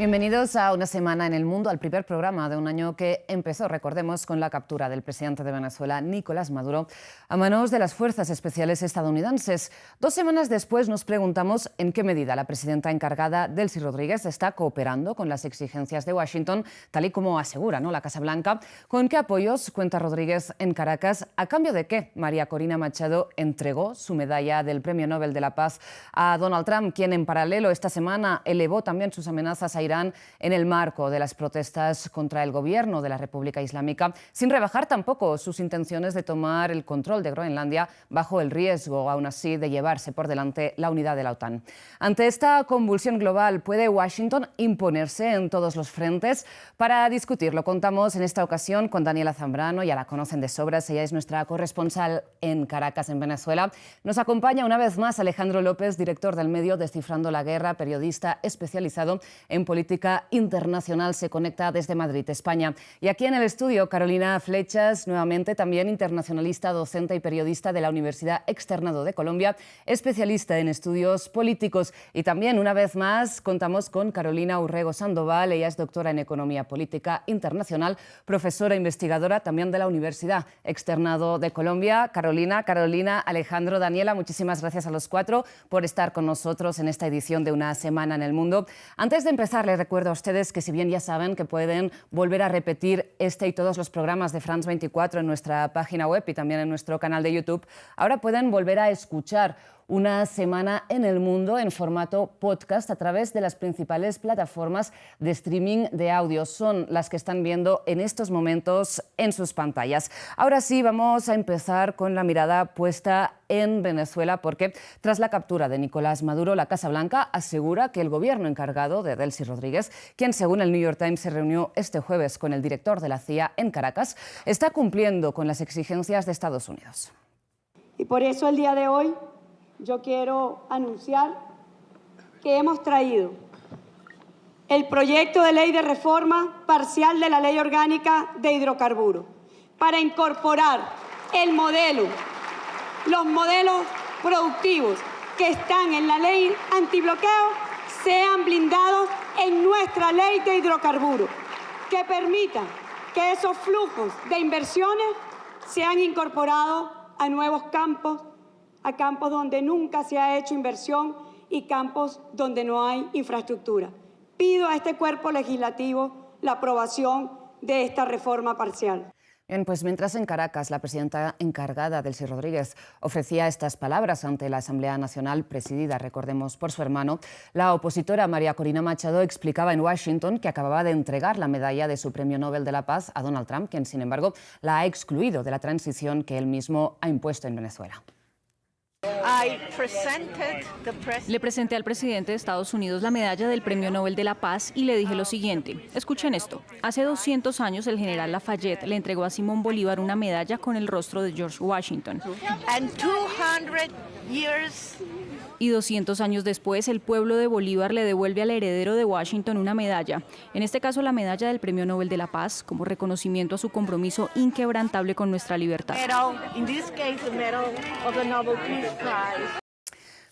Bienvenidos a Una Semana en el Mundo, al primer programa de un año que empezó, recordemos, con la captura del presidente de Venezuela, Nicolás Maduro, a manos de las fuerzas especiales estadounidenses. 2 semanas después nos preguntamos en qué medida la presidenta encargada, Delcy Rodríguez, está cooperando con las exigencias de Washington, tal y como asegura, ¿no?, la Casa Blanca. ¿Con qué apoyos cuenta Rodríguez en Caracas? ¿A cambio de qué María Corina Machado entregó su medalla del Premio Nobel de la Paz a Donald Trump, quien en paralelo esta semana elevó también sus amenazas a Irán en el marco de las protestas contra el gobierno de la República Islámica, sin rebajar tampoco sus intenciones de tomar el control de Groenlandia bajo el riesgo, aún así, de llevarse por delante la unidad de la OTAN? Ante esta convulsión global, ¿puede Washington imponerse en todos los frentes? Para discutirlo, contamos en esta ocasión con Daniela Zambrano, ya la conocen de sobras, ella es nuestra corresponsal en Caracas, en Venezuela. Nos acompaña una vez más Alejandro López, director del medio Descifrando la Guerra, periodista especializado en política internacional, se conecta desde Madrid, España. Y aquí en el estudio, Carolina Flechas, nuevamente también internacionalista, docente y periodista de la Universidad Externado de Colombia, especialista en estudios políticos. Y también, una vez más, contamos con Carolina Urrego Sandoval, ella es doctora en Economía Política Internacional, profesora investigadora también de la Universidad Externado de Colombia. Carolina, Alejandro, Daniela, muchísimas gracias a los 4 por estar con nosotros en esta edición de Una Semana en el Mundo. Antes de empezar, les recuerdo a ustedes que, si bien ya saben que pueden volver a repetir este y todos los programas de France 24 en nuestra página web y también en nuestro canal de YouTube, ahora pueden volver a escuchar Una Semana en el Mundo en formato podcast a través de las principales plataformas de streaming de audio. Son las que están viendo en estos momentos en sus pantallas. Ahora sí, vamos a empezar con la mirada puesta en Venezuela, porque tras la captura de Nicolás Maduro, la Casa Blanca asegura que el gobierno encargado de Delcy Rodríguez, quien según el New York Times se reunió este jueves con el director de la CIA en Caracas, está cumpliendo con las exigencias de Estados Unidos. Y por eso el día de hoy yo quiero anunciar que hemos traído el proyecto de ley de reforma parcial de la Ley Orgánica de Hidrocarburos para incorporar los modelos productivos que están en la ley antibloqueo sean blindados en nuestra ley de hidrocarburos, que permitan que esos flujos de inversiones sean incorporados a nuevos campos, a campos donde nunca se ha hecho inversión y campos donde no hay infraestructura. Pido a este cuerpo legislativo la aprobación de esta reforma parcial. Bien, pues mientras en Caracas la presidenta encargada, Delcy Rodríguez, ofrecía estas palabras ante la Asamblea Nacional, presidida, recordemos, por su hermano, la opositora María Corina Machado explicaba en Washington que acababa de entregar la medalla de su Premio Nobel de la Paz a Donald Trump, quien, sin embargo, la ha excluido de la transición que él mismo ha impuesto en Venezuela. Le presenté al presidente de Estados Unidos la medalla del Premio Nobel de la Paz y le dije lo siguiente. Escuchen esto. Hace 200 años el general Lafayette le entregó a Simón Bolívar una medalla con el rostro de George Washington. Y 200 años después, el pueblo de Bolívar le devuelve al heredero de Washington una medalla, en este caso la medalla del Premio Nobel de la Paz, como reconocimiento a su compromiso inquebrantable con nuestra libertad.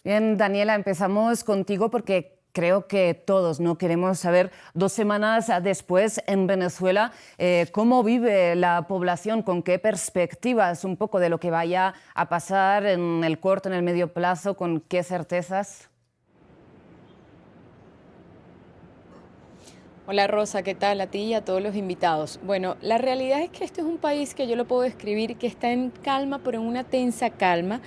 Bien, Daniela, empezamos contigo porque creo que todos no queremos saber, 2 semanas después en Venezuela, cómo vive la población, con qué perspectivas, un poco de lo que vaya a pasar en el corto, en el medio plazo, con qué certezas. Hola Rosa, ¿qué tal? A ti y a todos los invitados. Bueno, la realidad es que este es un país que yo lo puedo describir que está en calma, pero en una tensa calma.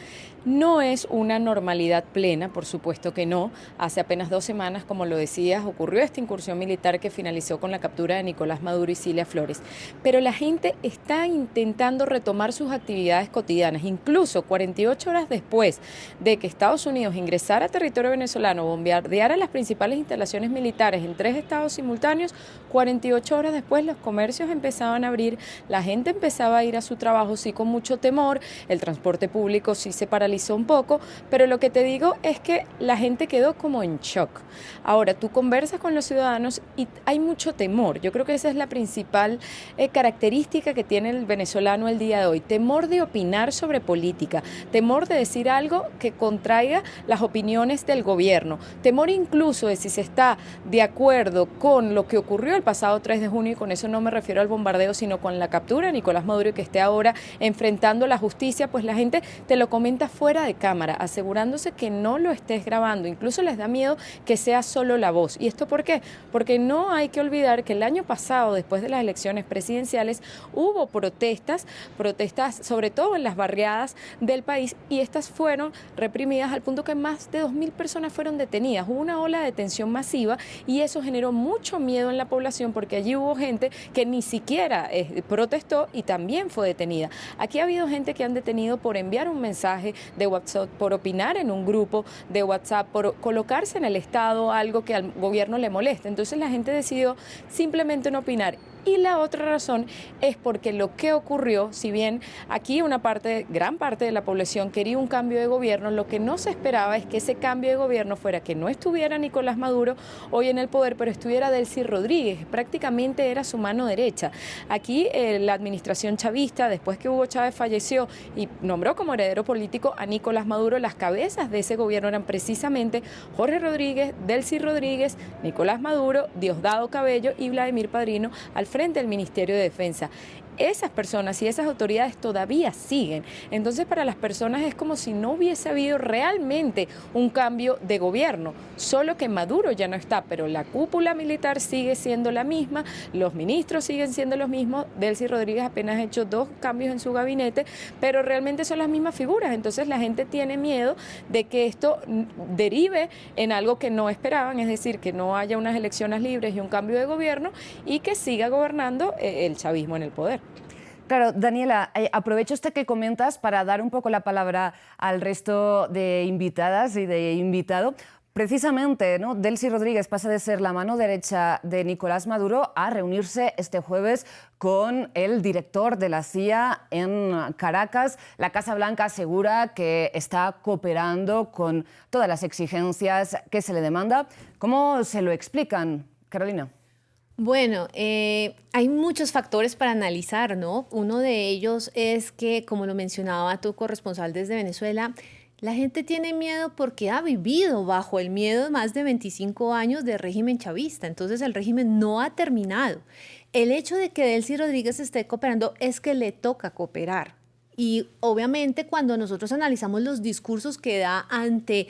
No es una normalidad plena, por supuesto que no. Hace apenas 2 semanas, como lo decías, ocurrió esta incursión militar que finalizó con la captura de Nicolás Maduro y Cilia Flores. Pero la gente está intentando retomar sus actividades cotidianas. Incluso 48 horas después de que Estados Unidos ingresara a territorio venezolano, bombardeara las principales instalaciones militares en 3 estados simultáneos, simultáneos, 48 horas después los comercios empezaban a abrir, la gente empezaba a ir a su trabajo, sí con mucho temor, el transporte público sí se paralizó un poco, pero lo que te digo es que la gente quedó como en shock. Ahora, tú conversas con los ciudadanos y hay mucho temor. Yo creo que esa es la principal característica que tiene el venezolano el día de hoy. Temor de opinar sobre política, temor de decir algo que contraiga las opiniones del gobierno, temor incluso de si se está de acuerdo con lo que ocurrió el pasado 3 de junio, y con eso no me refiero al bombardeo, sino con la captura de Nicolás Maduro y que esté ahora enfrentando la justicia, pues la gente te lo comenta fuera de cámara, asegurándose que no lo estés grabando. Incluso les da miedo que sea solo la voz. ¿Y esto por qué? Porque no hay que olvidar que el año pasado, después de las elecciones presidenciales, hubo protestas sobre todo en las barriadas del país, y estas fueron reprimidas al punto que más de 2.000 personas fueron detenidas. Hubo una ola de detención masiva y eso generó mucho miedo en la población, porque allí hubo gente que ni siquiera protestó y también fue detenida. Aquí ha habido gente que han detenido por enviar un mensaje de WhatsApp, por opinar en un grupo de WhatsApp, por colocarse en el estado algo que al gobierno le molesta. Entonces la gente decidió simplemente no opinar. Y la otra razón es porque lo que ocurrió, si bien aquí gran parte de la población quería un cambio de gobierno, lo que no se esperaba es que ese cambio de gobierno fuera que no estuviera Nicolás Maduro hoy en el poder, pero estuviera Delcy Rodríguez, prácticamente era su mano derecha. Aquí la administración chavista, después que Hugo Chávez falleció y nombró como heredero político a Nicolás Maduro, las cabezas de ese gobierno eran precisamente Jorge Rodríguez, Delcy Rodríguez, Nicolás Maduro, Diosdado Cabello y Vladimir Padrino al frente del Ministerio de Defensa. Esas personas y esas autoridades todavía siguen. Entonces, para las personas es como si no hubiese habido realmente un cambio de gobierno, solo que Maduro ya no está, pero la cúpula militar sigue siendo la misma, los ministros siguen siendo los mismos. Delcy Rodríguez apenas ha hecho 2 cambios en su gabinete, pero realmente son las mismas figuras. Entonces, la gente tiene miedo de que esto derive en algo que no esperaban, es decir, que no haya unas elecciones libres y un cambio de gobierno y que siga gobernando el chavismo en el poder. Claro, Daniela, aprovecho que comentas para dar un poco la palabra al resto de invitadas y de invitado. Precisamente, ¿no? Delcy Rodríguez pasa de ser la mano derecha de Nicolás Maduro a reunirse este jueves con el director de la CIA en Caracas. La Casa Blanca asegura que está cooperando con todas las exigencias que se le demanda. ¿Cómo se lo explican, Carolina? Bueno, hay muchos factores para analizar, ¿no? Uno de ellos es que, como lo mencionaba tu corresponsal desde Venezuela, la gente tiene miedo porque ha vivido bajo el miedo de más de 25 años de régimen chavista. Entonces el régimen no ha terminado. El hecho de que Delcy Rodríguez esté cooperando es que le toca cooperar. Y obviamente cuando nosotros analizamos los discursos que da ante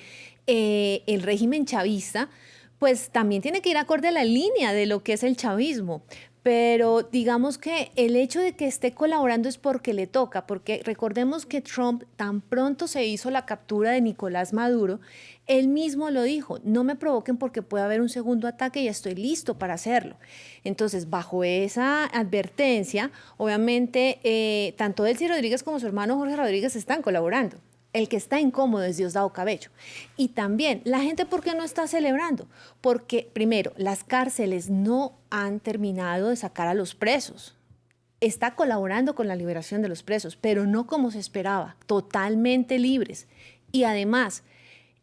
el régimen chavista, pues también tiene que ir acorde a la línea de lo que es el chavismo. Pero digamos que el hecho de que esté colaborando es porque le toca, porque recordemos que Trump tan pronto se hizo la captura de Nicolás Maduro, él mismo lo dijo, no me provoquen porque puede haber un segundo ataque y estoy listo para hacerlo. Entonces, bajo esa advertencia, obviamente, tanto Delcy Rodríguez como su hermano Jorge Rodríguez están colaborando. El que está incómodo es Diosdado Cabello. Y también, la gente, ¿por qué no está celebrando? Porque, primero, las cárceles no han terminado de sacar a los presos. Está colaborando con la liberación de los presos, pero no como se esperaba, totalmente libres. Y además,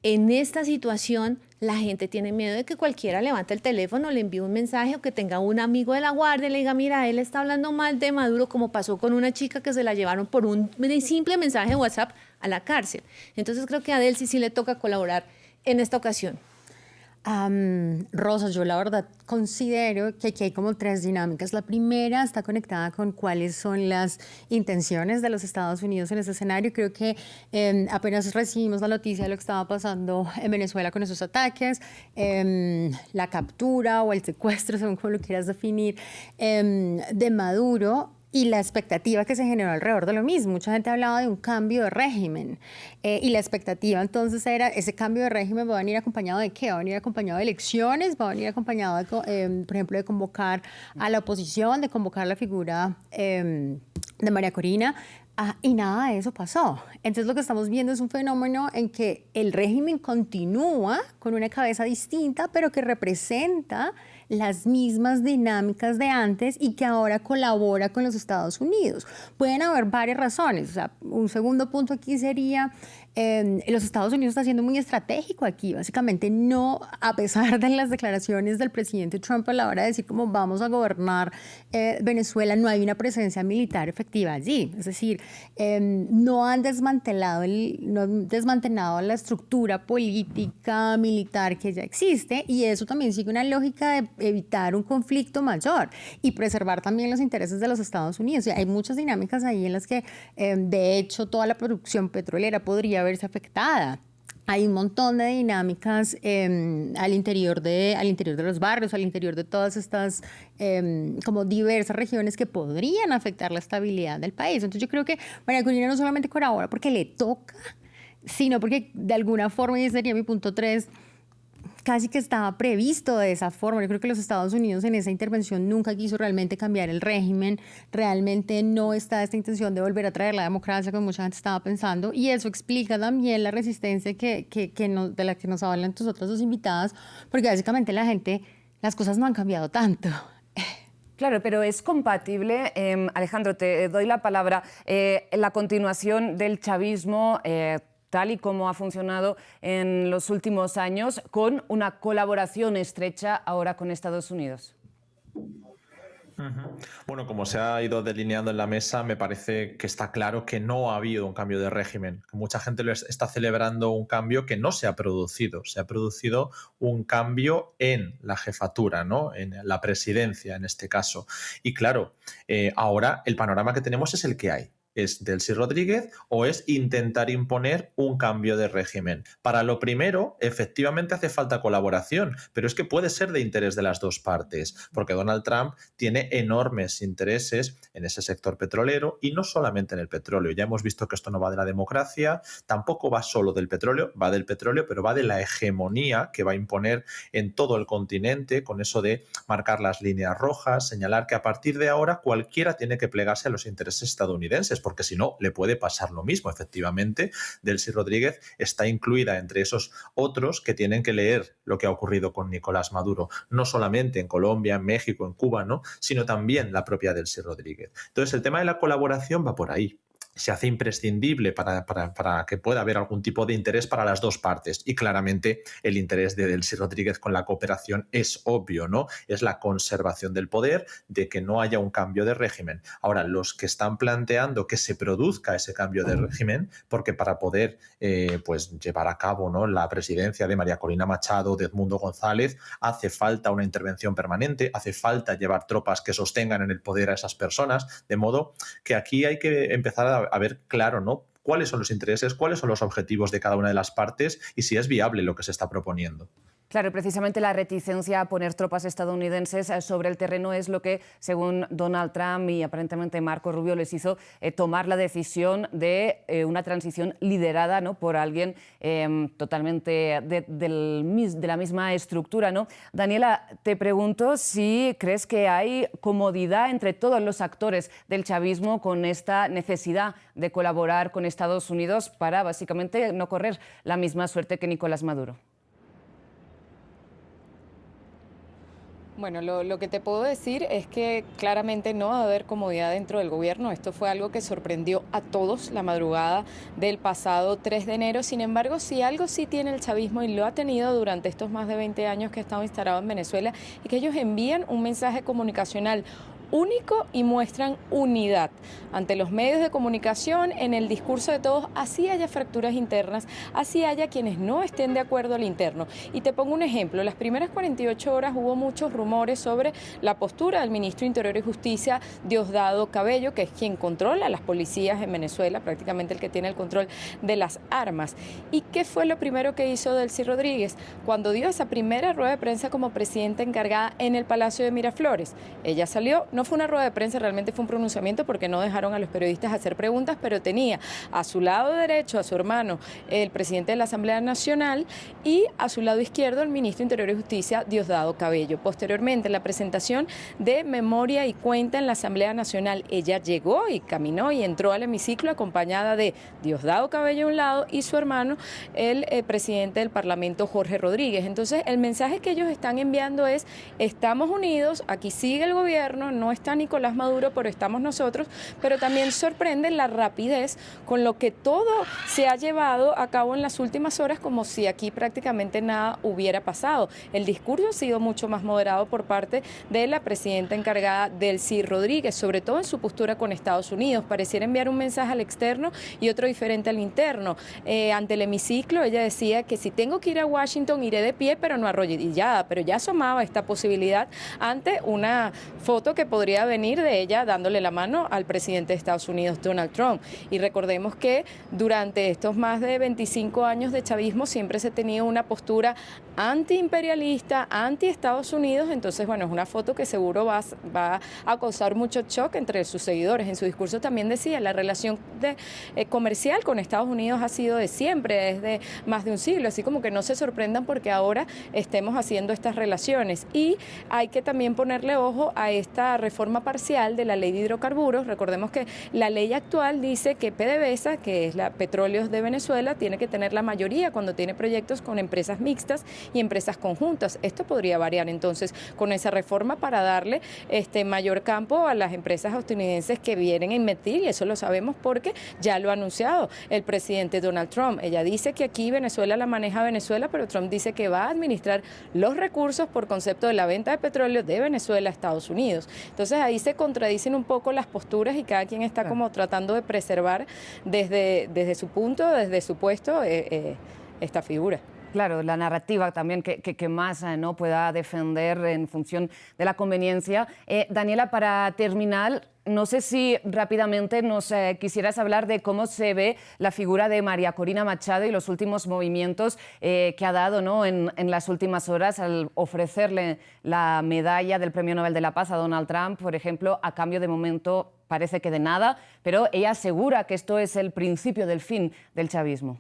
en esta situación, la gente tiene miedo de que cualquiera levante el teléfono, le envíe un mensaje o que tenga un amigo de la guardia y le diga, mira, él está hablando mal de Maduro, como pasó con una chica que se la llevaron por un simple mensaje de WhatsApp a la cárcel. Entonces creo que a Delcy sí le toca colaborar en esta ocasión. Rosa, yo la verdad considero que aquí hay como 3 dinámicas. La primera está conectada con cuáles son las intenciones de los Estados Unidos en ese escenario. Creo que apenas recibimos la noticia de lo que estaba pasando en Venezuela con esos ataques, la captura o el secuestro, según como lo quieras definir, de Maduro. Y la expectativa que se generó alrededor de lo mismo. Mucha gente hablaba de un cambio de régimen. Y la expectativa entonces era, ese cambio de régimen va a venir acompañado de ¿qué? Va a venir acompañado de elecciones, va a venir acompañado, de, por ejemplo, de convocar a la oposición, de convocar la figura de María Corina. Y nada de eso pasó. Entonces lo que estamos viendo es un fenómeno en que el régimen continúa con una cabeza distinta, pero que representa las mismas dinámicas de antes y que ahora colabora con los Estados Unidos. Pueden haber varias razones. O sea, un segundo punto aquí sería, los Estados Unidos está siendo muy estratégico aquí. Básicamente no, a pesar de las declaraciones del presidente Trump a la hora de decir cómo vamos a gobernar Venezuela, no hay una presencia militar efectiva allí. Es decir, no han desmantelado la estructura política militar que ya existe, y eso también sigue una lógica de evitar un conflicto mayor y preservar también los intereses de los Estados Unidos. O sea, hay muchas dinámicas ahí en las que, de hecho, toda la producción petrolera podría verse afectada. Hay un montón de dinámicas al interior de los barrios, al interior de todas estas como diversas regiones que podrían afectar la estabilidad del país. Entonces yo creo que María Corina no solamente colabora porque le toca, sino porque de alguna forma, y ese sería mi punto 3, casi que estaba previsto de esa forma. Yo creo que los Estados Unidos en esa intervención nunca quiso realmente cambiar el régimen, realmente no está esta intención de volver a traer la democracia como mucha gente estaba pensando, y eso explica también la resistencia de la que nos hablan tus otras dos invitadas, porque básicamente las cosas no han cambiado tanto. Claro, pero es compatible, Alejandro, te doy la palabra, la continuación del chavismo tal y como ha funcionado en los últimos años, con una colaboración estrecha ahora con Estados Unidos. Bueno, como se ha ido delineando en la mesa, me parece que está claro que no ha habido un cambio de régimen. Mucha gente está celebrando un cambio que no se ha producido. Se ha producido un cambio en la jefatura, ¿no? En la presidencia, en este caso. Y claro, ahora el panorama que tenemos es el que hay. ¿Es Delcy Rodríguez o es intentar imponer un cambio de régimen? Para lo primero, efectivamente hace falta colaboración, pero es que puede ser de interés de las dos partes, porque Donald Trump tiene enormes intereses en ese sector petrolero, y no solamente en el petróleo. Ya hemos visto que esto no va de la democracia, tampoco va solo del petróleo, va del petróleo, pero va de la hegemonía que va a imponer en todo el continente, con eso de marcar las líneas rojas, señalar que a partir de ahora cualquiera tiene que plegarse a los intereses estadounidenses, porque si no, le puede pasar lo mismo. Efectivamente, Delcy Rodríguez está incluida entre esos otros que tienen que leer lo que ha ocurrido con Nicolás Maduro, no solamente en Colombia, en México, en Cuba, ¿no?, sino también la propia Delcy Rodríguez. Entonces, el tema de la colaboración va por ahí. Se hace imprescindible para que pueda haber algún tipo de interés para las dos partes, y claramente el interés de Delcy Rodríguez con la cooperación es obvio, ¿no? Es la conservación del poder, de que no haya un cambio de régimen. Ahora, los que están planteando que se produzca ese cambio de régimen, porque para poder pues llevar a cabo, ¿no?, la presidencia de María Corina Machado, de Edmundo González, hace falta una intervención permanente, hace falta llevar tropas que sostengan en el poder a esas personas, de modo que aquí hay que empezar a ver claro, ¿no?, cuáles son los intereses, cuáles son los objetivos de cada una de las partes y si es viable lo que se está proponiendo. Claro, precisamente la reticencia a poner tropas estadounidenses sobre el terreno es lo que, según Donald Trump y aparentemente Marco Rubio, les hizo tomar la decisión de una transición liderada, ¿no?, por alguien totalmente de la misma estructura, ¿no? Daniela, te pregunto si crees que hay comodidad entre todos los actores del chavismo con esta necesidad de colaborar con Estados Unidos para básicamente no correr la misma suerte que Nicolás Maduro. Bueno, lo que te puedo decir es que claramente no va a haber comodidad dentro del gobierno. Esto fue algo que sorprendió a todos la madrugada del pasado 3 de enero. Sin embargo, si algo sí tiene el chavismo, y lo ha tenido durante estos más de 20 años que ha estado instalado en Venezuela, es que ellos envían un mensaje comunicacional único y muestran unidad ante los medios de comunicación, en el discurso de todos, así haya fracturas internas, así haya quienes no estén de acuerdo al interno. Y te pongo un ejemplo, las primeras 48 horas hubo muchos rumores sobre la postura del ministro Interior y Justicia, Diosdado Cabello, que es quien controla a las policías en Venezuela, prácticamente el que tiene el control de las armas. ¿Y qué fue lo primero que hizo Delcy Rodríguez? Cuando dio esa primera rueda de prensa como presidenta encargada en el Palacio de Miraflores, ella salió, no no fue una rueda de prensa, realmente fue un pronunciamiento porque no dejaron a los periodistas hacer preguntas, pero tenía a su lado derecho a su hermano, el presidente de la Asamblea Nacional, y a su lado izquierdo el ministro de Interior y Justicia, Diosdado Cabello. Posteriormente, en la presentación de memoria y cuenta en la Asamblea Nacional, ella llegó y caminó y entró al hemiciclo acompañada de Diosdado Cabello a un lado y su hermano, el presidente del Parlamento, Jorge Rodríguez. Entonces, el mensaje que ellos están enviando es: estamos unidos, aquí sigue el gobierno, no está Nicolás Maduro, pero estamos nosotros, pero también sorprende la rapidez con lo que todo se ha llevado a cabo en las últimas horas, como si aquí prácticamente nada hubiera pasado. El discurso ha sido mucho más moderado por parte de la presidenta encargada, Delcy Rodríguez, sobre todo en su postura con Estados Unidos. Pareciera enviar un mensaje al externo y otro diferente al interno. Ante el hemiciclo, ella decía que si tengo que ir a Washington, iré de pie, pero no arrodillada, pero ya asomaba esta posibilidad ante una foto que podría venir de ella dándole la mano al presidente de Estados Unidos, Donald Trump. Y recordemos que durante estos más de 25 años de chavismo siempre se ha tenido una postura antiimperialista, anti-Estados Unidos. Entonces, bueno, es una foto que seguro va a causar mucho shock entre sus seguidores. En su discurso también decía, la relación comercial con Estados Unidos ha sido de siempre, desde más de un siglo, así como que no se sorprendan porque ahora estemos haciendo estas relaciones. Y hay que también ponerle ojo a esta reforma parcial de la ley de hidrocarburos. Recordemos que la ley actual dice que PDVSA, que es la Petróleos de Venezuela, tiene que tener la mayoría cuando tiene proyectos con empresas mixtas y empresas conjuntas. Esto podría variar entonces con esa reforma para darle mayor campo a las empresas estadounidenses que vienen a invertir, y eso lo sabemos porque ya lo ha anunciado el presidente Donald Trump. Ella dice que aquí Venezuela la maneja Venezuela, pero Trump dice que va a administrar los recursos por concepto de la venta de petróleo de Venezuela a Estados Unidos. Entonces ahí se contradicen un poco las posturas y cada quien está como tratando de preservar desde su punto, desde su puesto, esta figura. Claro, la narrativa también que más no pueda defender en función de la conveniencia. Daniela, para terminar, no sé si rápidamente nos quisieras hablar de cómo se ve la figura de María Corina Machado y los últimos movimientos que ha dado, ¿no?, en las últimas horas al ofrecerle la medalla del Premio Nobel de la Paz a Donald Trump, por ejemplo, a cambio de momento parece que de nada, pero ella asegura que esto es el principio del fin del chavismo.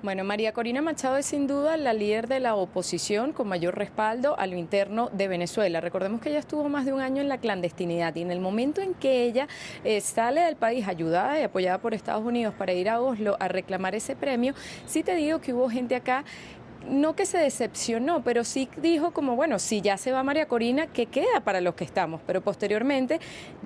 Bueno, María Corina Machado es sin duda la líder de la oposición con mayor respaldo a lo interno de Venezuela. Recordemos que ella estuvo más de un año en la clandestinidad y en el momento en que ella sale del país ayudada y apoyada por Estados Unidos para ir a Oslo a reclamar ese premio, sí te digo que hubo gente acá, no que se decepcionó, pero sí dijo como, bueno, si ya se va María Corina, ¿qué queda para los que estamos? Pero posteriormente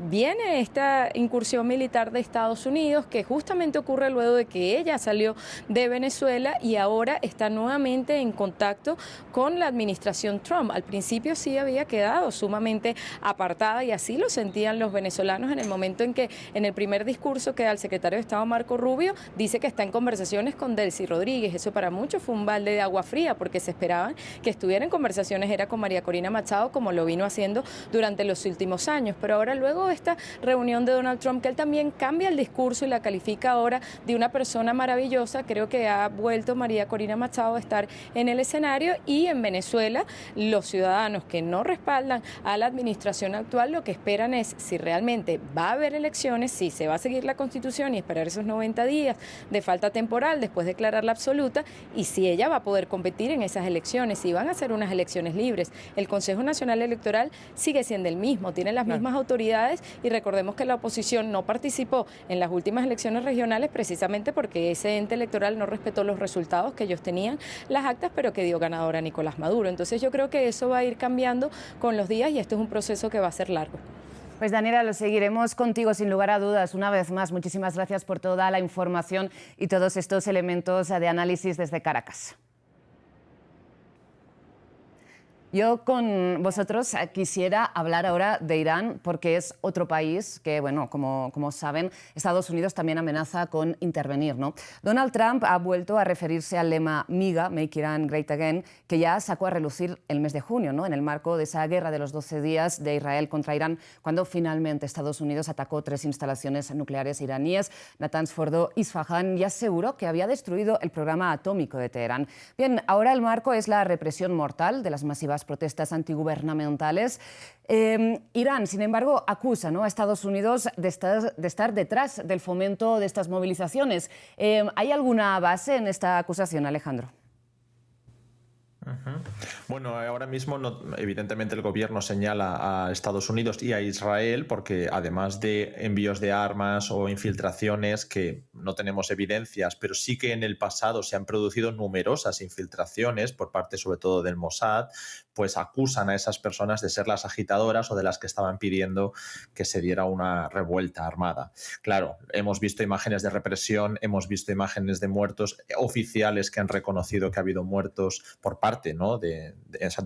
viene esta incursión militar de Estados Unidos, que justamente ocurre luego de que ella salió de Venezuela y ahora está nuevamente en contacto con la administración Trump. Al principio sí había quedado sumamente apartada y así lo sentían los venezolanos en el momento en que en el primer discurso que da el secretario de Estado Marco Rubio dice que está en conversaciones con Delcy Rodríguez. Eso para muchos fue un balde de agua fría porque se esperaban que estuviera en conversaciones era con María Corina Machado, como lo vino haciendo durante los últimos años. Pero ahora luego de esta reunión de Donald Trump, que él también cambia el discurso y la califica ahora de una persona maravillosa, creo que ha vuelto María Corina Machado a estar en el escenario. Y en Venezuela los ciudadanos que no respaldan a la administración actual lo que esperan es si realmente va a haber elecciones, si se va a seguir la Constitución y esperar esos 90 días de falta temporal después de declararla absoluta, y si ella va a poder competir en esas elecciones, si van a ser unas elecciones libres. El Consejo Nacional Electoral sigue siendo el mismo, tiene las mismas autoridades, y recordemos que la oposición no participó en las últimas elecciones regionales precisamente porque ese ente electoral no respetó los resultados que ellos tenían, las actas, pero que dio ganador a Nicolás Maduro. Entonces yo creo que eso va a ir cambiando con los días y esto es un proceso que va a ser largo. Pues Daniela, lo seguiremos contigo sin lugar a dudas. Una vez más, muchísimas gracias por toda la información y todos estos elementos de análisis desde Caracas. Yo con vosotros quisiera hablar ahora de Irán porque es otro país que, bueno, como saben, Estados Unidos también amenaza con intervenir, ¿no? Donald Trump ha vuelto a referirse al lema MIGA, Make Iran Great Again, que ya sacó a relucir el mes de junio, ¿no?, en el marco de esa guerra de los 12 días de Israel contra Irán, cuando finalmente Estados Unidos atacó 3 instalaciones nucleares iraníes, Natanz, Fordo, Isfahan, y aseguró que había destruido el programa atómico de Teherán. Bien, ahora el marco es la represión mortal de las masivas las protestas antigubernamentales. Irán, sin embargo, acusa, ¿no?, a Estados Unidos de estar detrás del fomento de estas movilizaciones. ¿Hay alguna base en esta acusación, Alejandro? Bueno, ahora mismo evidentemente el gobierno señala a Estados Unidos y a Israel porque además de envíos de armas o infiltraciones que no tenemos evidencias, pero sí que en el pasado se han producido numerosas infiltraciones por parte sobre todo del Mossad, pues acusan a esas personas de ser las agitadoras o de las que estaban pidiendo que se diera una revuelta armada. Claro, hemos visto imágenes de represión, hemos visto imágenes de muertos oficiales que han reconocido que ha habido muertos por parte, ¿no?,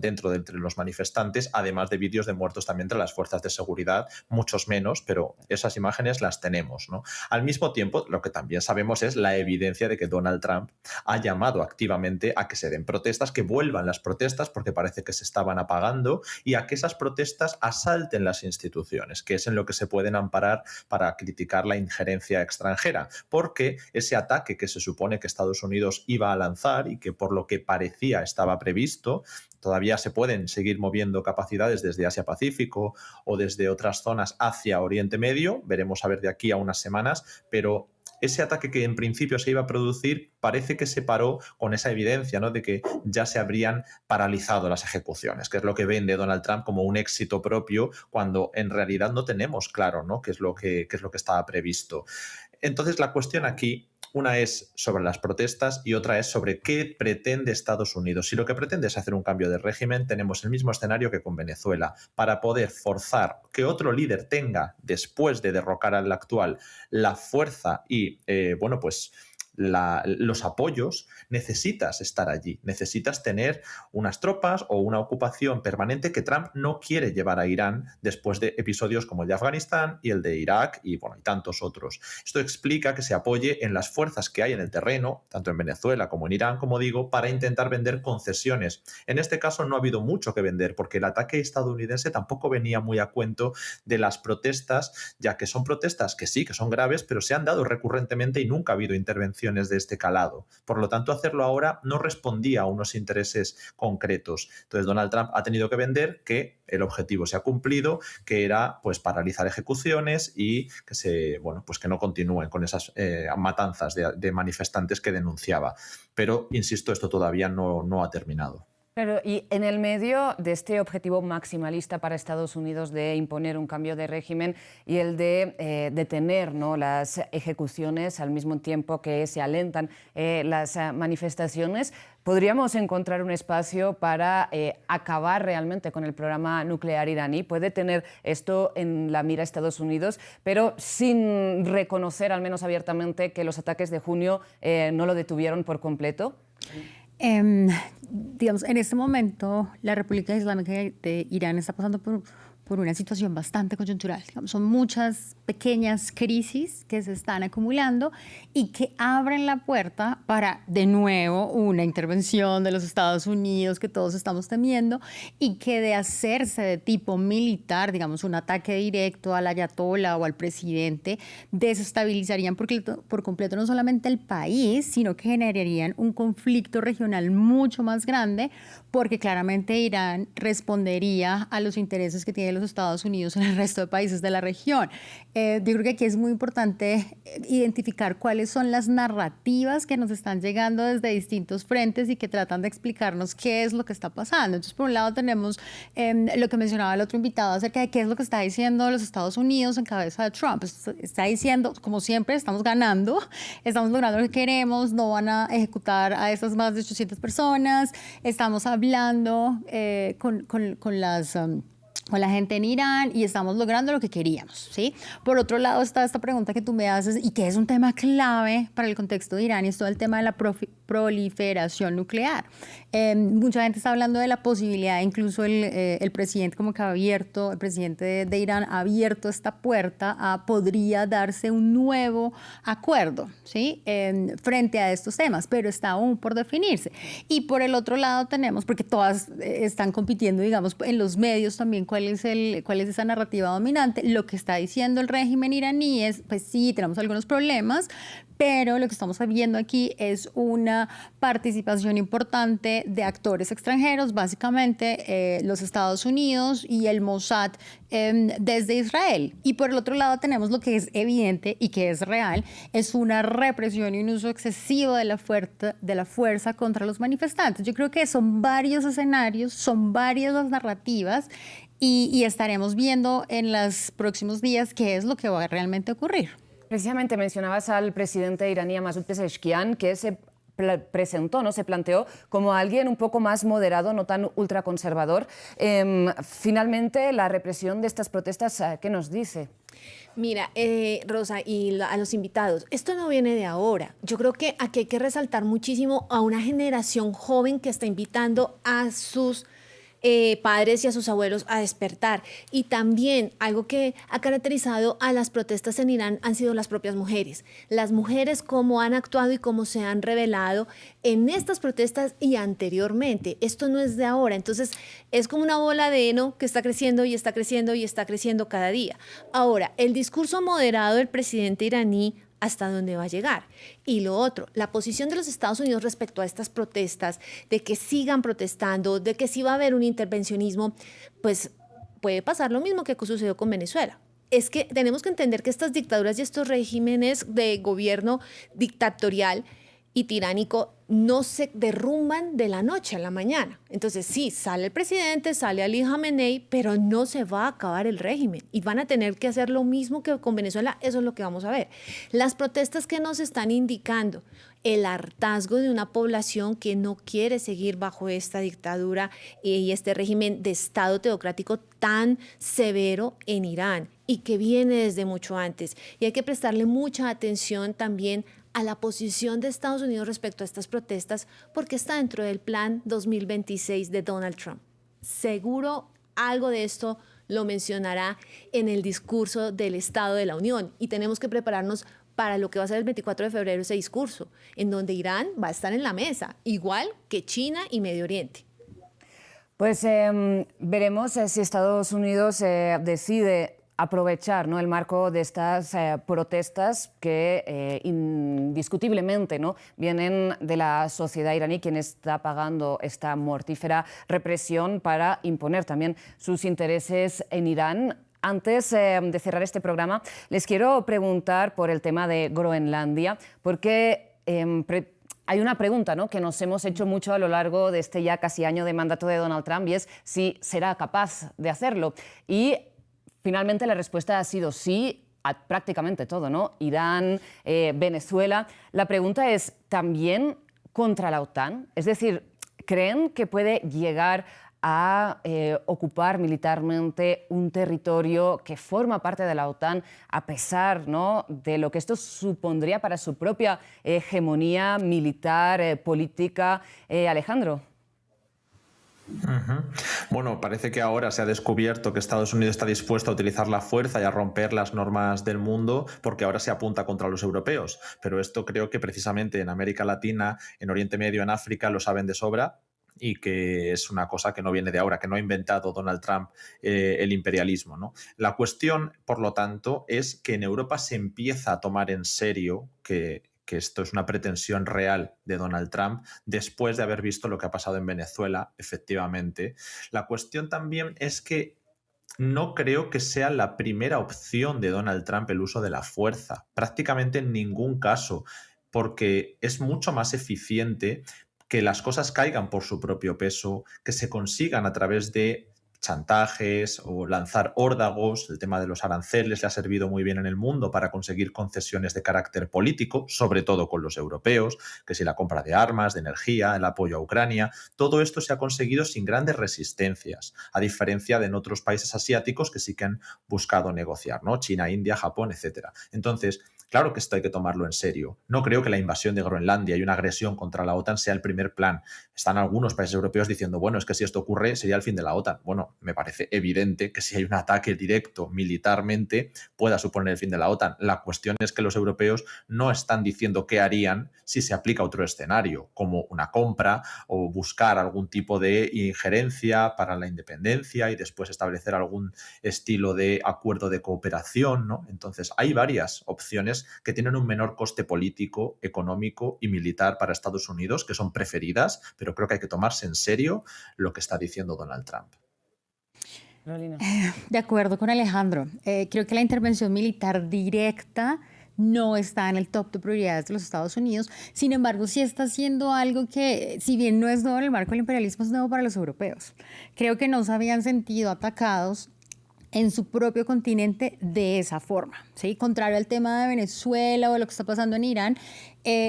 dentro de entre los manifestantes, además de vídeos de muertos también entre las fuerzas de seguridad, muchos menos, pero esas imágenes las tenemos, ¿no? Al mismo tiempo, lo que también sabemos es la evidencia de que Donald Trump ha llamado activamente a que se den protestas, que vuelvan las protestas, porque parece que se estaban apagando, y a que esas protestas asalten las instituciones, que es en lo que se pueden amparar para criticar la injerencia extranjera, porque ese ataque que se supone que Estados Unidos iba a lanzar y que por lo que parecía estaba previsto, todavía se pueden seguir moviendo capacidades desde Asia-Pacífico o desde otras zonas hacia Oriente Medio, veremos a ver de aquí a unas semanas, pero ese ataque que en principio se iba a producir parece que se paró con esa evidencia, ¿no?, de que ya se habrían paralizado las ejecuciones, que es lo que vende Donald Trump como un éxito propio, cuando en realidad no tenemos claro, ¿no?, qué es lo que estaba previsto. Entonces la cuestión aquí, una es sobre las protestas y otra es sobre qué pretende Estados Unidos. Si lo que pretende es hacer un cambio de régimen, tenemos el mismo escenario que con Venezuela. Para poder forzar que otro líder tenga, después de derrocar al actual, la fuerza y, los apoyos, necesitas estar allí, necesitas tener unas tropas o una ocupación permanente que Trump no quiere llevar a Irán después de episodios como el de Afganistán y el de Irak y tantos otros. Esto explica que se apoye en las fuerzas que hay en el terreno, tanto en Venezuela como en Irán, como digo, para intentar vender concesiones. En este caso no ha habido mucho que vender porque el ataque estadounidense tampoco venía muy a cuento de las protestas, ya que son protestas que sí, que son graves, pero se han dado recurrentemente y nunca ha habido intervención de este calado. Por lo tanto, hacerlo ahora no respondía a unos intereses concretos. Entonces, Donald Trump ha tenido que vender que el objetivo se ha cumplido, que era pues paralizar ejecuciones y que no continúen con esas matanzas de manifestantes que denunciaba. Pero, insisto, esto todavía no ha terminado. Claro, y en el medio de este objetivo maximalista para Estados Unidos de imponer un cambio de régimen y el de detener, ¿no?, las ejecuciones al mismo tiempo que se alentan las manifestaciones, ¿podríamos encontrar un espacio para acabar realmente con el programa nuclear iraní? ¿Puede tener esto en la mira Estados Unidos, pero sin reconocer, al menos abiertamente, que los ataques de junio no lo detuvieron por completo? Digamos, en este momento la República Islámica de Irán está pasando por una situación bastante coyuntural. Digamos, son muchas pequeñas crisis que se están acumulando y que abren la puerta para, de nuevo, una intervención de los Estados Unidos que todos estamos temiendo y que de hacerse de tipo militar, digamos, un ataque directo al ayatollah o al presidente, desestabilizarían por completo no solamente el país, sino que generarían un conflicto regional mucho más grande, porque claramente Irán respondería a los intereses que tienen los Estados Unidos en el resto de países de la región. Yo creo que aquí es muy importante identificar cuáles son las narrativas que nos están llegando desde distintos frentes y que tratan de explicarnos qué es lo que está pasando. Entonces, por un lado tenemos lo que mencionaba el otro invitado acerca de qué es lo que está diciendo los Estados Unidos en cabeza de Trump. Está diciendo, como siempre, estamos ganando, estamos logrando lo que queremos, no van a ejecutar a estas más de 800 personas, estamos hablando con la gente en Irán y estamos logrando lo que queríamos, ¿sí? Por otro lado está esta pregunta que tú me haces y que es un tema clave para el contexto de Irán, y es todo el tema de la proliferación nuclear. Mucha gente está hablando de la posibilidad, incluso el presidente como que el presidente de Irán ha abierto esta puerta a podría darse un nuevo acuerdo, ¿sí? Frente a estos temas, pero está aún por definirse. Y por el otro lado tenemos, porque todas están compitiendo, digamos, en los medios también, cuál es esa narrativa dominante. Lo que está diciendo el régimen iraní es, pues sí, tenemos algunos problemas, pero lo que estamos viendo aquí es una participación importante de actores extranjeros, básicamente los Estados Unidos y el Mossad desde Israel. Y por el otro lado tenemos lo que es evidente y que es real, es una represión y un uso excesivo de la fuerza contra los manifestantes. Yo creo que son varios escenarios, son varias las narrativas y estaremos viendo en los próximos días qué es lo que va a realmente ocurrir. Precisamente mencionabas al presidente iraní Masoud Pezeshkian, que se presentó, ¿no? Se planteó como alguien un poco más moderado, no tan ultraconservador. Finalmente, la represión de estas protestas, ¿qué nos dice? Mira, Rosa, y a los invitados, esto no viene de ahora. Yo creo que aquí hay que resaltar muchísimo a una generación joven que está invitando a sus padres y a sus abuelos a despertar. Y también algo que ha caracterizado a las protestas en Irán han sido las propias mujeres. Las mujeres cómo han actuado y cómo se han revelado en estas protestas y anteriormente. Esto no es de ahora. Entonces es como una bola de heno que está creciendo y está creciendo y está creciendo cada día. Ahora, el discurso moderado del presidente iraní, hasta dónde va a llegar. Y lo otro, la posición de los Estados Unidos respecto a estas protestas, de que sigan protestando, de que sí va a haber un intervencionismo, pues puede pasar lo mismo que sucedió con Venezuela. Es que tenemos que entender que estas dictaduras y estos regímenes de gobierno dictatorial y tiránico no se derrumban de la noche a la mañana. Entonces sí, sale el presidente, sale Ali Khamenei, pero no se va a acabar el régimen y van a tener que hacer lo mismo que con Venezuela. Eso es lo que vamos a ver. Las protestas que nos están indicando el hartazgo de una población que no quiere seguir bajo esta dictadura y este régimen de Estado teocrático tan severo en Irán y que viene desde mucho antes. Y hay que prestarle mucha atención también a la posición de Estados Unidos respecto a estas protestas, porque está dentro del plan 2026 de Donald Trump. Seguro algo de esto lo mencionará en el discurso del Estado de la Unión y tenemos que prepararnos para lo que va a ser el 24 de febrero ese discurso, en donde Irán va a estar en la mesa, igual que China y Medio Oriente. Pues veremos si Estados Unidos decide aprovechar, ¿no?, el marco de estas protestas que indiscutiblemente, ¿no?, vienen de la sociedad iraní, quien está pagando esta mortífera represión para imponer también sus intereses en Irán. Antes de cerrar este programa, les quiero preguntar por el tema de Groenlandia, porque hay una pregunta, ¿no?, que nos hemos hecho mucho a lo largo de este ya casi año de mandato de Donald Trump, y es si será capaz de hacerlo. Y finalmente la respuesta ha sido sí a prácticamente todo, ¿no? Irán, Venezuela. La pregunta es, ¿también contra la OTAN? Es decir, ¿creen que puede llegar a ocupar militarmente un territorio que forma parte de la OTAN a pesar, ¿no?, de lo que esto supondría para su propia hegemonía militar, política? Alejandro. Bueno, parece que ahora se ha descubierto que Estados Unidos está dispuesto a utilizar la fuerza y a romper las normas del mundo porque ahora se apunta contra los europeos. Pero esto creo que precisamente en América Latina, en Oriente Medio, en África lo saben de sobra y que es una cosa que no viene de ahora, que no ha inventado Donald Trump el imperialismo, ¿no? La cuestión, por lo tanto, es que en Europa se empieza a tomar en serio que esto es una pretensión real de Donald Trump después de haber visto lo que ha pasado en Venezuela, efectivamente. La cuestión también es que no creo que sea la primera opción de Donald Trump el uso de la fuerza, prácticamente en ningún caso, porque es mucho más eficiente que las cosas caigan por su propio peso, que se consigan a través de chantajes o lanzar órdagos. El tema de los aranceles le ha servido muy bien en el mundo para conseguir concesiones de carácter político, sobre todo con los europeos, que si la compra de armas, de energía, el apoyo a Ucrania, todo esto se ha conseguido sin grandes resistencias, a diferencia de en otros países asiáticos que sí que han buscado negociar, ¿no? China, India, Japón, etcétera. Entonces, claro que esto hay que tomarlo en serio. No creo que la invasión de Groenlandia y una agresión contra la OTAN sea el primer plan. Están algunos países europeos diciendo, bueno, es que si esto ocurre sería el fin de la OTAN. Bueno, me parece evidente que si hay un ataque directo militarmente pueda suponer el fin de la OTAN. La cuestión es que los europeos no están diciendo qué harían si se aplica otro escenario, como una compra o buscar algún tipo de injerencia para la independencia y después establecer algún estilo de acuerdo de cooperación, ¿no? Entonces, hay varias opciones soluciones que tienen un menor coste político, económico y militar para Estados Unidos, que son preferidas, pero creo que hay que tomarse en serio lo que está diciendo Donald Trump. Carolina. De acuerdo con Alejandro. Creo que la intervención militar directa no está en el top de prioridades de los Estados Unidos. Sin embargo, sí está haciendo algo que, si bien no es nuevo en el marco del imperialismo, es nuevo para los europeos. Creo que no se habían sentido atacados en su propio continente de esa forma, ¿sí? Contrario al tema de Venezuela o lo que está pasando en Irán,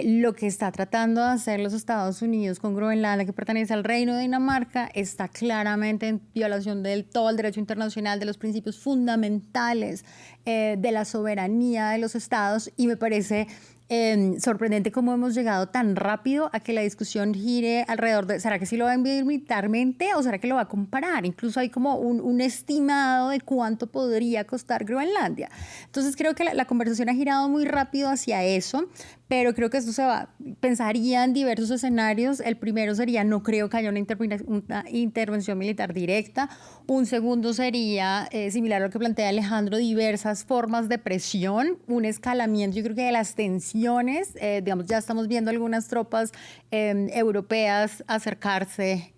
lo que está tratando de hacer los Estados Unidos con Groenlandia, que pertenece al Reino de Dinamarca, está claramente en violación del todo el derecho internacional, de los principios fundamentales de la soberanía de los estados, y me parece sorprendente cómo hemos llegado tan rápido a que la discusión gire alrededor de ¿será que sí lo va a enviar militarmente o será que lo va a comparar? Incluso hay como un estimado de cuánto podría costar Groenlandia. Entonces creo que la conversación ha girado muy rápido hacia eso, pero creo que esto pensaría en diversos escenarios. El primero sería, no creo que haya una intervención militar directa. Un segundo sería, similar a lo que plantea Alejandro, diversas formas de presión, un escalamiento, yo creo que de las tensiones. Digamos, ya estamos viendo algunas tropas europeas acercarse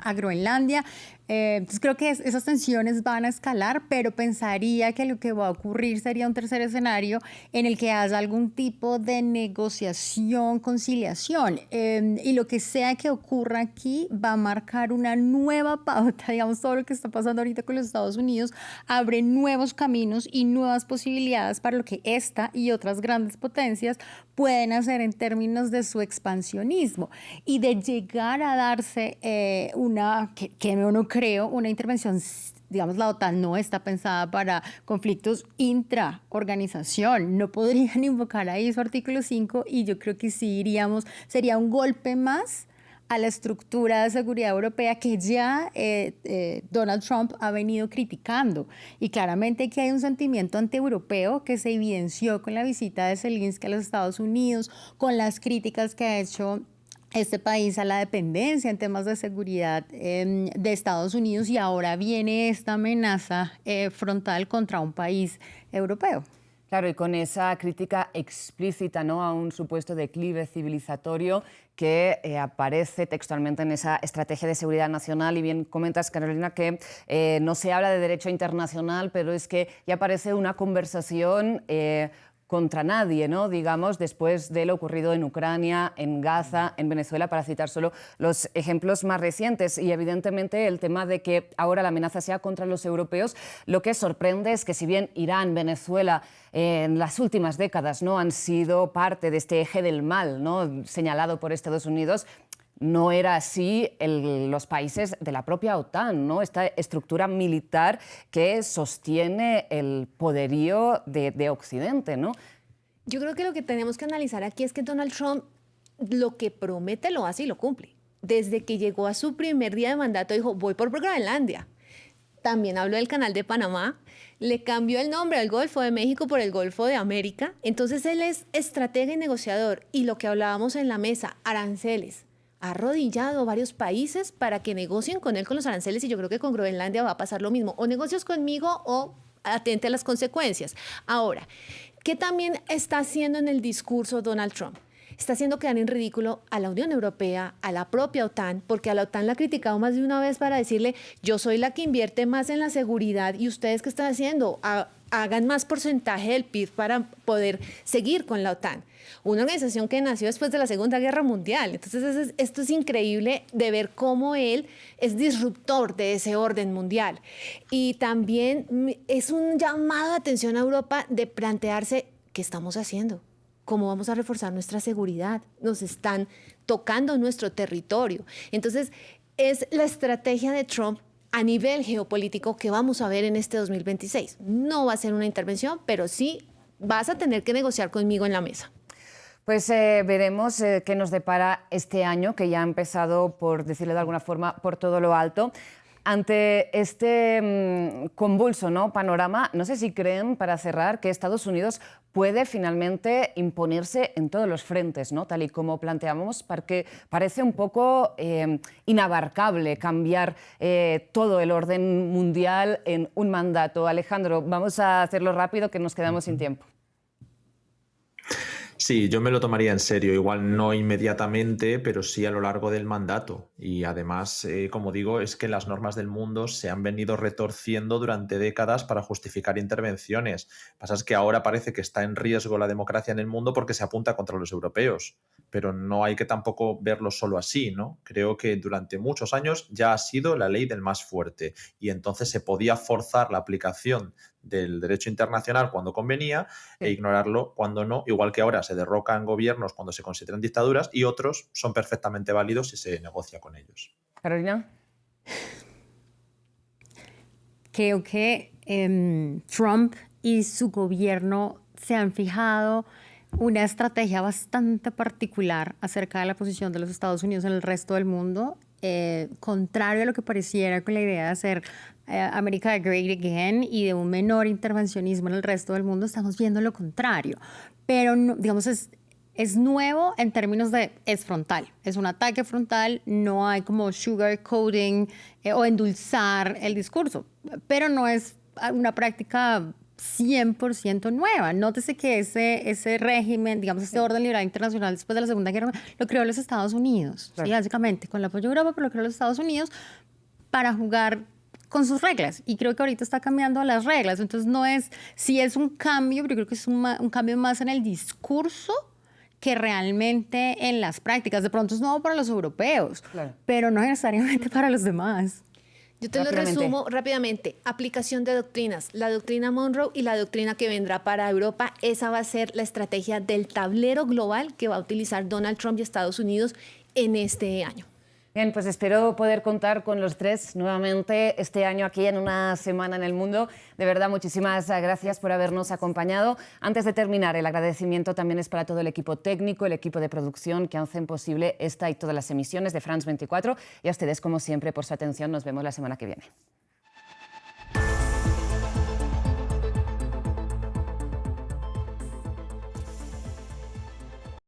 a Groenlandia. Entonces creo que esas tensiones van a escalar, pero pensaría que lo que va a ocurrir sería un tercer escenario en el que haya algún tipo de negociación, conciliación, y lo que sea que ocurra aquí va a marcar una nueva pauta. Digamos, todo lo que está pasando ahorita con los Estados Unidos abre nuevos caminos y nuevas posibilidades para lo que esta y otras grandes potencias pueden hacer en términos de su expansionismo y de llegar a darse que no creo, una intervención. Digamos, la OTAN no está pensada para conflictos intraorganización, no podrían invocar ahí su artículo 5 y yo creo que sí sería un golpe más a la estructura de seguridad europea que ya Donald Trump ha venido criticando. Y claramente que hay un sentimiento antieuropeo que se evidenció con la visita de Zelensky a los Estados Unidos, con las críticas que ha hecho este país a la dependencia en temas de seguridad de Estados Unidos, y ahora viene esta amenaza frontal contra un país europeo. Claro, y con esa crítica explícita, ¿no?, a un supuesto declive civilizatorio que aparece textualmente en esa estrategia de seguridad nacional. Y bien comentas, Carolina, que no se habla de derecho internacional, pero es que ya parece una conversación contra nadie, ¿no?, digamos, después de lo ocurrido en Ucrania, en Gaza, en Venezuela, para citar solo los ejemplos más recientes. Y evidentemente el tema de que ahora la amenaza sea contra los europeos, lo que sorprende es que si bien Irán, Venezuela, en las últimas décadas, ¿no?, han sido parte de este eje del mal, ¿no?, señalado por Estados Unidos, no era así los países de la propia OTAN, ¿no?, esta estructura militar que sostiene el poderío de Occidente, ¿no? Yo creo que lo que tenemos que analizar aquí es que Donald Trump lo que promete lo hace y lo cumple. Desde que llegó a su primer día de mandato dijo, voy por Groenlandia. También habló del Canal de Panamá, le cambió el nombre al Golfo de México por el Golfo de América. Entonces él es estratega y negociador. Y lo que hablábamos en la mesa, aranceles. Ha arrodillado varios países para que negocien con él con los aranceles, y yo creo que con Groenlandia va a pasar lo mismo. O negocios conmigo o atente a las consecuencias. Ahora, ¿qué también está haciendo en el discurso Donald Trump? Está haciendo quedar en ridículo a la Unión Europea, a la propia OTAN, porque a la OTAN la ha criticado más de una vez para decirle, yo soy la que invierte más en la seguridad y ustedes ¿qué están haciendo? Hagan más porcentaje del PIB para poder seguir con la OTAN. Una organización que nació después de la Segunda Guerra Mundial. Entonces, esto es increíble de ver cómo él es disruptor de ese orden mundial. Y también es un llamado de atención a Europa de plantearse qué estamos haciendo, cómo vamos a reforzar nuestra seguridad. Nos están tocando nuestro territorio. Entonces, es la estrategia de Trump a nivel geopolítico que vamos a ver en este 2026. No va a ser una intervención, pero sí vas a tener que negociar conmigo en la mesa. Pues veremos qué nos depara este año, que ya ha empezado, por decirlo de alguna forma, por todo lo alto. Ante este convulso, ¿no?, panorama, no sé si creen, para cerrar, que Estados Unidos puede finalmente imponerse en todos los frentes, ¿no?, tal y como planteamos, porque parece un poco inabarcable cambiar todo el orden mundial en un mandato. Alejandro, vamos a hacerlo rápido, que nos quedamos sin tiempo. Sí, yo me lo tomaría en serio, igual no inmediatamente, pero sí a lo largo del mandato. Y además, como digo, es que las normas del mundo se han venido retorciendo durante décadas para justificar intervenciones. Pasa es que ahora parece que está en riesgo la democracia en el mundo porque se apunta contra los europeos, pero no hay que tampoco verlo solo así, ¿no? Creo que durante muchos años ya ha sido la ley del más fuerte y entonces se podía forzar la aplicación del derecho internacional cuando convenía e Sí. ignorarlo cuando no, igual que ahora se derrocan gobiernos cuando se consideran dictaduras y otros son perfectamente válidos si se negocia con ellos. Carolina. Creo que Trump y su gobierno se han fijado una estrategia bastante particular acerca de la posición de los Estados Unidos en el resto del mundo, contrario a lo que pareciera con la idea de hacer America Great Again y de un menor intervencionismo en el resto del mundo. Estamos viendo lo contrario, pero no, digamos es nuevo en términos de es frontal, es un ataque frontal, no hay como sugarcoating o endulzar el discurso, pero no es una práctica 100% nueva. Nótese que ese régimen, digamos, ese orden liberal internacional después de la Segunda Guerra Mundial, lo creó los Estados Unidos, Claro. ¿sí? Básicamente, con el apoyo de Europa, pero lo creó los Estados Unidos para jugar con sus reglas. Y creo que ahorita está cambiando las reglas. Entonces, no es, sí es un cambio, pero creo que es un cambio más en el discurso que realmente en las prácticas. De pronto es nuevo para los europeos, Claro. pero no necesariamente para los demás. Yo te lo Rápidamente. resumo rápidamente. Aplicación de doctrinas. La doctrina Monroe y la doctrina que vendrá para Europa. Esa va a ser la estrategia del tablero global que va a utilizar Donald Trump y Estados Unidos en este año. Bien, pues espero poder contar con los tres nuevamente este año aquí en Una Semana en el Mundo. De verdad, muchísimas gracias por habernos acompañado. Antes de terminar, el agradecimiento también es para todo el equipo técnico, el equipo de producción que hacen posible esta y todas las emisiones de France 24 y a ustedes, como siempre, por su atención. Nos vemos la semana que viene.